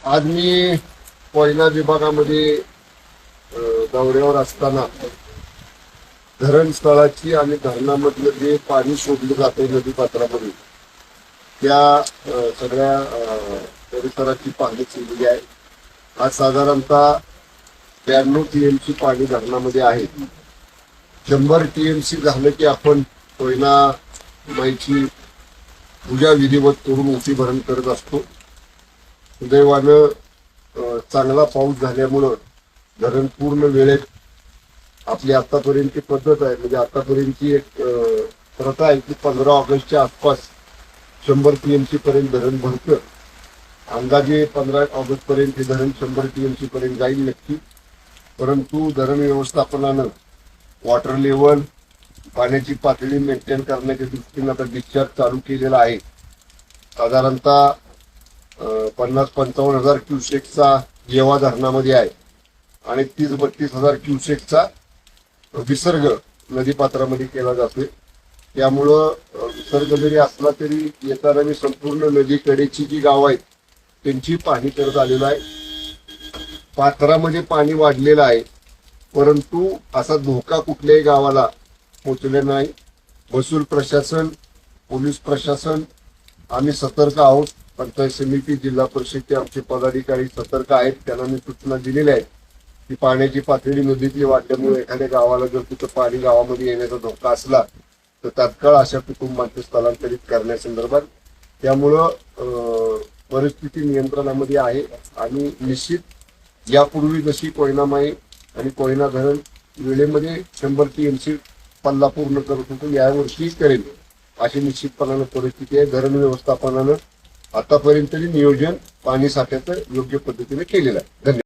आज मी कोयना विभागामध्ये दौऱ्यावर असताना धरणस्थळाची आणि धरणामधलं जे पाणी सोडलं जाते नदीपात्रामध्ये त्या सगळ्या परिसराची पाहणी केलेली आहे. आज साधारणतः 92 टीएमसी पाणी धरणामध्ये आहे. 100 टीएमसी झालं की आपण कोयना माईची पूजा विधिवत करून ओटी भरण करत असतो. सुदैवानं चांगला पाऊस झाल्यामुळं धरण पूर्ण वेळेत आपली आतापर्यंतची पद्धत आहे, म्हणजे आतापर्यंतची एक प्रथा आहे की 15 ऑगस्टच्या आसपास 100 टीएमसी पर्यंत धरण भरतं. अंदाजे 15 ऑगस्ट पर्यंत हे धरण 100 टीएमसी पर्यंत जाईल नक्की. परंतु धरण व्यवस्थापनानं वॉटर लेवल पाण्याची पातळी मेंटेन करण्याच्या दृष्टीनं आता डिस्चार्ज चालू केलेला आहे. साधारणतः 50-55 हजार क्युसेकचा येवा धरणामध्ये आहे आणि 30-32 हजार क्युसेकचा विसर्ग नदीपात्रामध्ये केला जातोय. त्यामुळं विसर्ग जरी असला तरी येताना मी संपूर्ण नदीकडेची जी गावं आहेत त्यांची पाहणी करत आलेलो आहे. पात्रामध्ये पाणी वाढलेलं आहे, परंतु असा धोका कुठल्याही गावाला पोचले नाही. महसूल प्रशासन, पोलीस प्रशासन आम्ही सतर्क आहोत. पंचायत समिती, जिल्हा परिषदचे आमचे पदाधिकारी सतर्क आहेत. त्यांना मी सूचना दिलेल्या आहेत की पाण्याची पातळी नदीतली वाढल्यामुळे एखाद्या गावाला जर तिथं पाणी गावामध्ये येण्याचा धोका असला तर तात्काळ अशा कुटुंबांचे स्थलांतरित करण्यासंदर्भात. त्यामुळं परिस्थिती नियंत्रणामध्ये आहे आणि निश्चित यापूर्वी जशी कोयना माई आणि कोयना धरण वेळेमध्ये 100 टीएमसी पल्ला पूर्ण करत होतो, यावर्षी करेल अशी निश्चितपणानं परिस्थिती आहे. धरण व्यवस्थापनानं आतापर्यंत नियोजन पाणी साठ्याचं योग्य पद्धतीने केलेलं आहे. धन्यवाद.